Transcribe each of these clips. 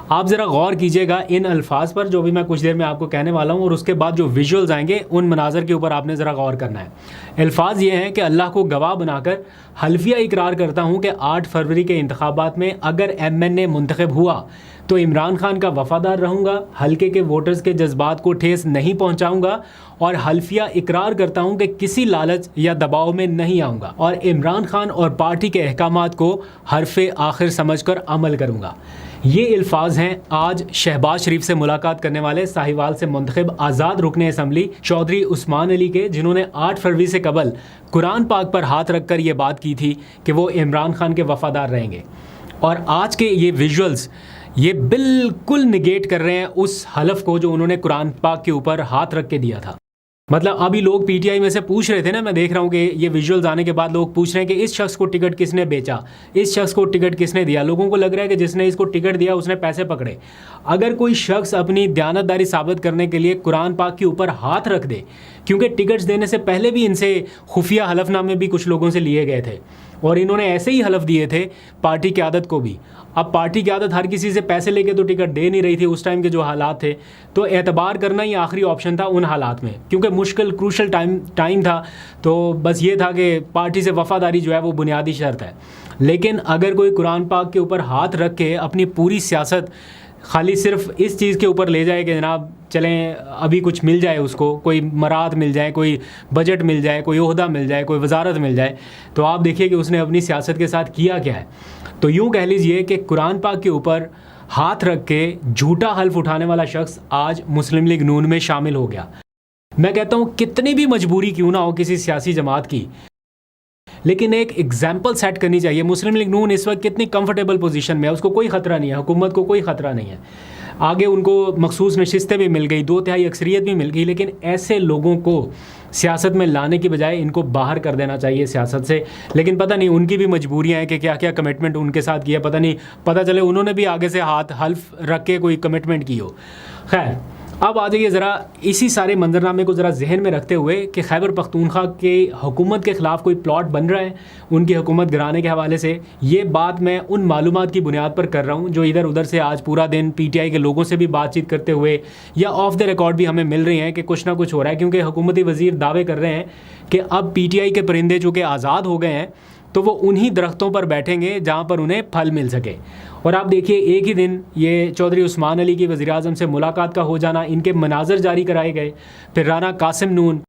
आप ज़रा गौर कीजिएगा इन अल्फाज पर जो भी मैं कुछ देर में आपको कहने वाला हूँ, और उसके बाद जो विजुअल्स आएंगे उन मनाजर के ऊपर आपने ज़रा गौर करना है। अल्फाज ये हैं कि अल्लाह को गवाह बनाकर हल्फिया इकरार करता हूँ कि 8 फरवरी के इंतखाबात में अगर MNA मुंतखब हुआ तो इमरान खान का वफ़ादार रहूँगा, हल्के के वोटर्स के जज्बात को ठेस नहीं पहुँचाऊँगा, और हल्फिया इकरार करता हूँ कि किसी लालच या दबाव में नहीं आऊँगा और इमरान खान और पार्टी के अहकामात को हरफ़े आखिर समझकर अमल करूँगा। ये अल्फाज हैं आज शहबाज शरीफ से मुलाकात करने वाले साहिवाल से मुंतखब आज़ाद रुकने असम्बली चौधरी उस्मान अली के, जिन्होंने 8 फरवरी से कबल कुरान पाक पर हाथ रखकर ये बात की थी कि वो इमरान खान के वफ़ादार रहेंगे। और आज के ये विजुअल्स ये बिल्कुल निगेट कर रहे हैं उस हलफ को जो उन्होंने कुरान पाक के ऊपर हाथ रख के दिया था। मतलब अभी लोग PTI में से पूछ रहे थे ना, मैं देख रहा हूँ कि ये विजुअल्स आने के बाद लोग पूछ रहे हैं कि इस शख्स को टिकट किसने बेचा, इस शख्स को टिकट किसने दिया। लोगों को लग रहा है कि जिसने इसको टिकट दिया उसने पैसे पकड़े। अगर कोई शख्स अपनी दयानतदारी साबित करने के लिए कुरान पाक के ऊपर हाथ रख दे, क्योंकि टिकट्स देने से पहले भी इनसे खुफिया हलफनामे भी कुछ लोगों से लिए गए थे और इन्होंने ऐसे ही हलफ दिए थे पार्टी क़यादत को भी। अब पार्टी क़यादत हर किसी से पैसे लेके तो टिकट दे नहीं रही थी उस टाइम के जो हालात थे, तो एतबार करना ही आखिरी ऑप्शन था उन हालात में, क्योंकि मुश्किल क्रूशल टाइम था। तो बस ये था कि पार्टी से वफ़ादारी जो है वो बुनियादी शर्त है। लेकिन अगर कोई कुरान पाक के ऊपर हाथ रख के अपनी पूरी सियासत खाली सिर्फ इस चीज़ के ऊपर ले जाए कि जनाब चलें अभी कुछ मिल जाए, उसको कोई मराद मिल जाए, कोई बजट मिल जाए, कोई ओहदा मिल जाए, कोई वजारत मिल जाए, तो आप देखिए कि उसने अपनी सियासत के साथ किया क्या है। तो यूँ कह लीजिए कि कुरान पाक के ऊपर हाथ रख के झूठा हल्फ उठाने वाला शख्स आज मुस्लिम लीग नून में शामिल हो गया। मैं कहता हूँ कितनी भी मजबूरी क्यों ना हो किसी सियासी जमात की, लेकिन एक एग्जाम्पल सेट करनी चाहिए। मुस्लिम लीग नून इस वक्त कितनी कंफर्टेबल पोजीशन में है, उसको कोई ख़तरा नहीं है, हुकूमत को कोई ख़तरा नहीं है। आगे उनको मखसूस नशिस्तें भी मिल गई, 2/3 अक्सरियत भी मिल गई, लेकिन ऐसे लोगों को सियासत में लाने की बजाय इनको बाहर कर देना चाहिए सियासत से। लेकिन पता नहीं उनकी भी मजबूरियाँ हैं कि क्या क्या कमिटमेंट उनके साथ किया, पता नहीं, पता चले उन्होंने भी आगे से हाथ हल्फ रख के कोई कमिटमेंट की हो। खैर, अब आ जाइए ज़रा इसी सारे मंजरनामे को ज़रा जहन में रखते हुए कि खैबर पख्तूनख्वा के हुकूमत के ख़िलाफ़ कोई प्लॉट बन रहा है उनकी हुकूमत गिराने के हवाले से। ये बात मैं उन मालूमात की बुनियाद पर कर रहा हूँ जो इधर उधर से आज पूरा दिन PTI के लोगों से भी बातचीत करते हुए या ऑफ द रिकॉर्ड भी हमें मिल रही हैं कि कुछ ना कुछ हो रहा है, क्योंकि हुकूमती वज़ीर दावे कर रहे हैं कि अब PTI के परिंदे चूँकि आज़ाद हो गए हैं तो वो उन्हीं दरख्तों पर बैठेंगे जहाँ पर उन्हें फल मिल सके। और आप देखिए एक ही दिन ये चौधरी उस्मान अली की वज़ीर-ए-आज़म से मुलाकात का हो जाना, इनके मनाज़र जारी कराए गए, फिर राना कासिम नून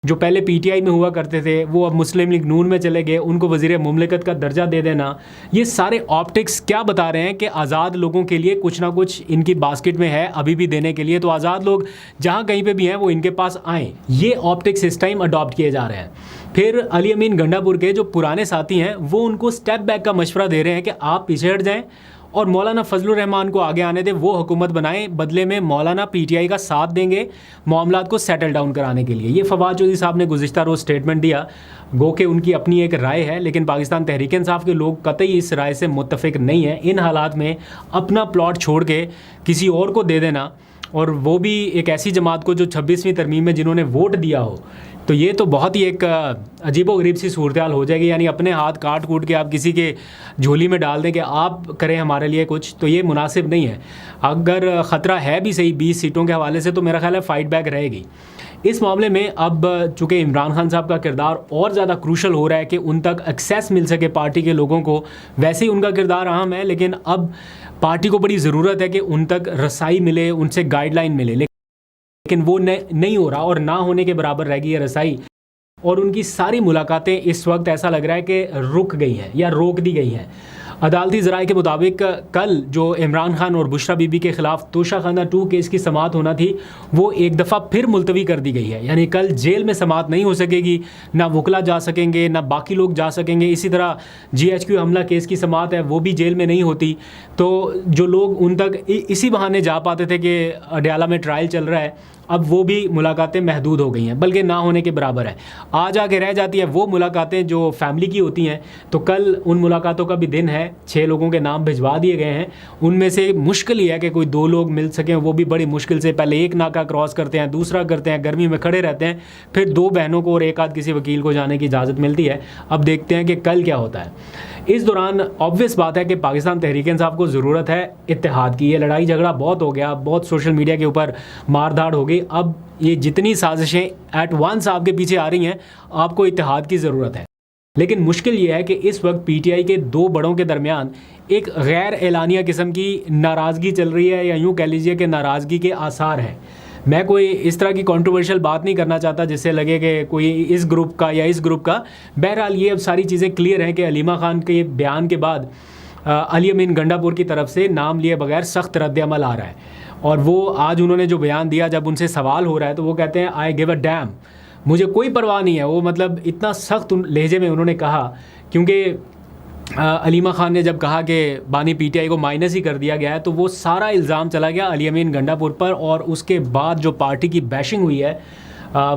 जो पहले PTI में हुआ करते थे वो अब मुस्लिम लीग नून में चले गए, उनको वज़ीर मुमलिकत का दर्जा दे देना। ये सारे ऑप्टिक्स क्या बता रहे हैं कि आज़ाद लोगों के लिए कुछ ना कुछ इनकी बास्केट में है अभी भी देने के लिए, तो आज़ाद लोग जहाँ कहीं पे भी हैं वो इनके पास आएँ। ये ऑप्टिक्स इस टाइम अडॉप्ट किए जा रहे हैं। फिर अली अमीन गंडापुर के जो पुराने साथी हैं वो उनको स्टेप बैक का मशवरा दे रहे हैं कि आप पीछे हट जाएँ और मौलाना फजलुर रहमान को आगे आने दें, वो हुकूमत बनाएं, बदले में मौलाना PTI का साथ देंगे मामलात को सेटल डाउन कराने के लिए। ये फवाद चौधरी साहब ने गुज़िश्ता रोज़ स्टेटमेंट दिया, गो के उनकी अपनी एक राय है, लेकिन पाकिस्तान तहरीक इंसाफ के लोग कतई इस राय से मुत्तफ़िक नहीं है। इन हालात में अपना प्लॉट छोड़ के किसी और को दे देना, और वो भी एक ऐसी जमात को जो 26वीं तरमीम में जिन्होंने वोट दिया हो, तो ये तो बहुत ही एक अजीबोगरीब सी सूरत हाल हो जाएगी। यानी अपने हाथ काट कूट के आप किसी के झोली में डाल दें कि आप करें हमारे लिए कुछ, तो ये मुनासिब नहीं है। अगर ख़तरा है भी सही 20 सीटों के हवाले से, तो मेरा ख्याल है फ़ाइट बैक रहेगी इस मामले में। अब चूँकि इमरान खान साहब का किरदार और ज़्यादा क्रूशल हो रहा है कि उन तक एक्सेस मिल सके पार्टी के लोगों को, वैसे ही उनका किरदार अहम है, लेकिन अब पार्टी को बड़ी ज़रूरत है कि उन तक रसाई मिले, उनसे गाइडलाइन मिले, लेकिन वो नहीं हो रहा और ना होने के बराबर रह गई है रसाई। और उनकी सारी मुलाकातें इस वक्त ऐसा लग रहा है कि रुक गई हैं या रोक दी गई हैं। अदालती ज़राए के मुताबिक कल जो इमरान खान और बुशरा बीबी के ख़िलाफ़ तोशाखाना 2 केस की समाअत होना थी वो एक दफ़ा फिर मुलतवी कर दी गई है। यानी कल जेल में समाअत नहीं हो सकेगी, ना वकला जा सकेंगे, ना बाकी लोग जा सकेंगे। इसी तरह GHQ हमला केस की समाअत है वो भी जेल में नहीं होती। तो जो लोग उन तक इसी बहाने जा पाते थे कि अडयाला में ट्रायल चल रहा है, अब वो भी मुलाकातें महदूद हो गई हैं, बल्कि ना होने के बराबर है। आज आके रह जाती है वो मुलाकातें जो फैमिली की होती हैं। तो कल उन मुलाकातों का भी दिन है है, 6 लोगों के नाम भिजवा दिए गए हैं। उनमें से मुश्किल ही है कि कोई 2 लोग मिल सकें, वो भी बड़ी मुश्किल से। पहले एक नाका क्रॉस करते हैं, दूसरा करते हैं, गर्मी में खड़े रहते हैं, फिर 2 बहनों को और एक आध किसी वकील को जाने की इजाज़त मिलती है। अब देखते हैं कि कल क्या होता है। इस दौरान ऑब्वियस बात है कि पाकिस्तान तहरीक इंसाफ को ज़रूरत है इत्तेहाद की। ये लड़ाई झगड़ा बहुत हो गया, बहुत सोशल मीडिया के ऊपर मारधाड़ हो गई। अब ये जितनी साजिशें एट वंस आपके पीछे आ रही हैं, आपको इत्तेहाद की ज़रूरत है। लेकिन मुश्किल ये है कि इस वक्त पीटीआई के 2 बड़ों के दरमियान एक गैर एलानिया किस्म की नाराज़गी चल रही है, या यूँ कह लीजिए कि नाराज़गी के आसार हैं। मैं कोई इस तरह की कंट्रोवर्शियल बात नहीं करना चाहता जिससे लगे कि कोई इस ग्रुप का या इस ग्रुप का। बहरहाल ये अब सारी चीज़ें क्लियर हैं कि अलीमा खान के बयान के बाद अली अमीन गंडापुर की तरफ से नाम लिए बगैर सख्त रद्द-ए-अमल आ रहा है। और वो आज उन्होंने जो बयान दिया, जब उनसे सवाल हो रहा है तो वो कहते हैं आई गिव अ डैम, मुझे कोई परवाह नहीं है। वो मतलब इतना सख्त लहजे में उन्होंने कहा, क्योंकि अलीमा खान ने जब कहा कि बानी पीटीआई को माइनस ही कर दिया गया है, तो वो सारा इल्ज़ाम चला गया अली अमीन गंडापुर पर। और उसके बाद जो पार्टी की बैशिंग हुई है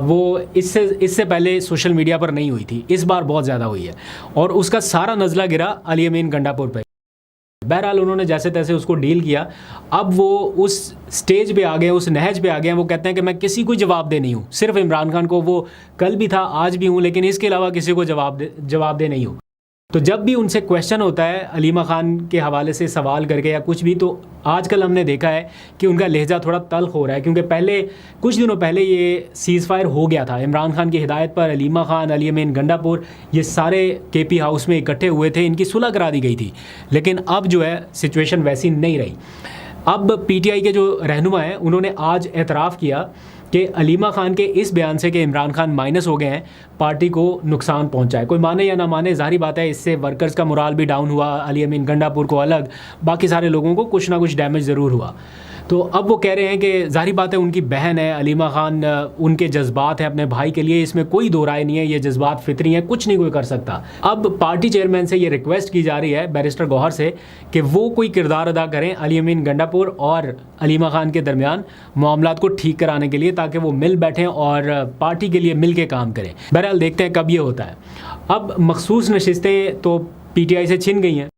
वो इससे पहले सोशल मीडिया पर नहीं हुई थी, इस बार बहुत ज़्यादा हुई है। और उसका सारा नज़ला गिरा अली अमीन गंडापुर पर। बहरहाल उन्होंने जैसे तैसे उसको डील किया। अब वो उस स्टेज पे आ गए, उस नहज पे आ गए हैं। वो कहते हैं कि मैं किसी को जवाब दे नहीं हूँ, सिर्फ इमरान खान को। वो कल भी था, आज भी हूँ, लेकिन इसके अलावा किसी को जवाब दे नहीं हूँ। तो जब भी उनसे क्वेश्चन होता है अलीमा खान के हवाले से सवाल करके या कुछ भी, तो आजकल हमने देखा है कि उनका लहजा थोड़ा तल्ख हो रहा है। क्योंकि पहले कुछ दिनों पहले ये सीज़ फायर हो गया था इमरान खान की हिदायत पर। अलीमा खान, अली अमीन गंडापुर, ये सारे केपी हाउस में इकट्ठे हुए थे, इनकी सुलह करा दी गई थी। लेकिन अब जो है सिचुएशन वैसी नहीं रही। अब पीटीआई के जो रहनुमा हैं उन्होंने आज एतराफ़ किया कि अलीमा खान के इस बयान से कि इमरान खान माइनस हो गए हैं, पार्टी को नुकसान पहुंचा है। कोई माने या ना माने, ज़ाहिर बात है इससे वर्कर्स का मोराल भी डाउन हुआ, अली अमीन गंडापुर को अलग, बाकी सारे लोगों को कुछ ना कुछ डैमेज ज़रूर हुआ। तो अब वो कह रहे हैं कि ज़ाहिर बात है उनकी बहन है अलीमा खान, उनके जज्बात हैं अपने भाई के लिए, इसमें कोई दो राय नहीं है, ये जज्बात फितरी हैं, कुछ नहीं कोई कर सकता। अब पार्टी चेयरमैन से ये रिक्वेस्ट की जा रही है बैरिस्टर गौहर से कि वो कोई किरदार अदा करें अली अमीन गंडापुर और अलीमा खान के दरमियान मामलात को ठीक कराने के लिए, ताकि वो मिल बैठें और पार्टी के लिए मिल के काम करें। बहरहाल देखते हैं कब ये होता है। अब मखसूस नशिस्तें तो पीटीआई से छिन गई हैं।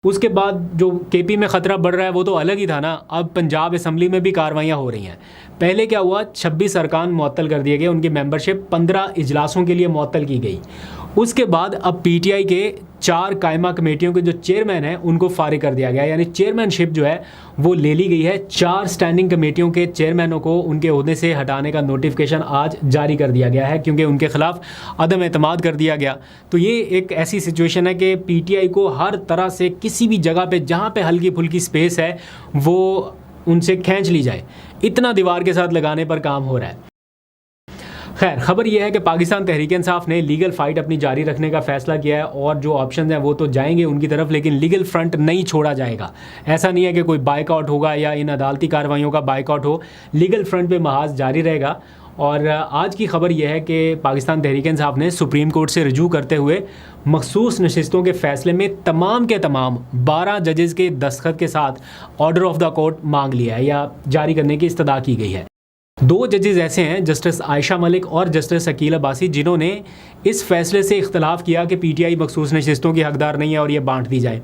उसके बाद जो केपी में ख़तरा बढ़ रहा है वो तो अलग ही था ना। अब पंजाब असम्बली में भी कार्रवाइयाँ हो रही हैं। पहले क्या हुआ, 26 अरकान मुअत्तल कर दिए गए, उनकी मेंबरशिप 15 इजलासों के लिए मुअत्तल की गई। उसके बाद अब पीटीआई के 4 कायमा कमेटियों के जो चेयरमैन हैं उनको फारिग कर दिया गया, यानी चेयरमैनशिप जो है वो ले ली गई है। 4 स्टैंडिंग कमेटियों के चेयरमैनों को उनके ओहदे से हटाने का नोटिफिकेशन आज जारी कर दिया गया है, क्योंकि उनके ख़िलाफ़ अदम एतमाद कर दिया गया। तो ये एक ऐसी सिचुएशन है कि पीटीआई को हर तरह से किसी भी जगह पे जहाँ पे हल्की फुल्की स्पेस है वो उनसे खींच ली जाए, इतना दीवार के साथ लगाने पर काम हो रहा है। खैर, खबर यह है कि पाकिस्तान तहरीक इंसाफ ने लीगल फ़ाइट अपनी जारी रखने का फ़ैसला किया है, और जो ऑप्शन हैं वो तो जाएंगे उनकी तरफ, लेकिन लीगल फ्रंट नहीं छोड़ा जाएगा। ऐसा नहीं है कि कोई बाइकआउट होगा या इन अदालती कार्रवाइयों का बाइकआउट हो, लीगल फ्रंट पे महाज जारी रहेगा। और आज की खबर यह है कि पाकिस्तान तहरीक इंसाफ ने सुप्रीम कोर्ट से रजू करते हुए मखसूस नशिस्तों के फ़ैसले में तमाम के तमाम 12 जजेज़ के दस्तखत के साथ ऑर्डर ऑफ द कोर्ट मांग लिया है या जारी करने की इस्तदा की गई है। 2 जजेज़ ऐसे हैं, जस्टिस आयशा मलिक और जस्टिस अकील अब्बासी, जिन्होंने इस फैसले से इख्तलाफ किया कि पीटीआई मखसूस नशिस्तों की हकदार नहीं है और ये बांट दी जाए।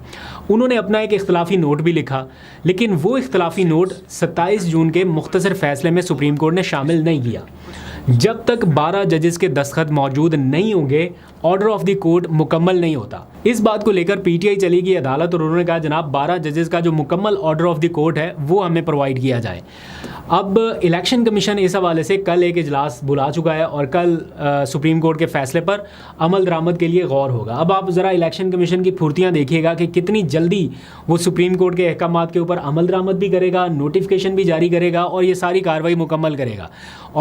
उन्होंने अपना एक इख्तलाफी नोट भी लिखा, लेकिन वो इख्तलाफी नोट 27 जून के मुख्तसर फैसले में सुप्रीम कोर्ट ने शामिल नहीं किया। जब तक 12 जजेस के दस्तखत मौजूद नहीं होंगे, ऑर्डर ऑफ द कोर्ट मुकम्मल नहीं होता। इस बात को लेकर पीटीआई चली गई अदालत और उन्होंने कहा जनाब 12 जजेस का जो मुकम्मल ऑर्डर ऑफ द कोर्ट है वो हमें प्रोवाइड किया जाए। अब इलेक्शन कमीशन इस हवाले से कल एक इजलास बुला चुका है और कल सुप्रीम कोर्ट के फैसले पर अमल दरामद के लिए गौर होगा। अब आप ज़रा इलेक्शन कमीशन की फुर्तियाँ देखिएगा कि कितनी जल्दी वो सुप्रीम कोर्ट के अहकामात के ऊपर अमल दरामद भी करेगा, नोटिफिकेशन भी जारी करेगा और ये सारी कार्रवाई मुकम्मल करेगा। और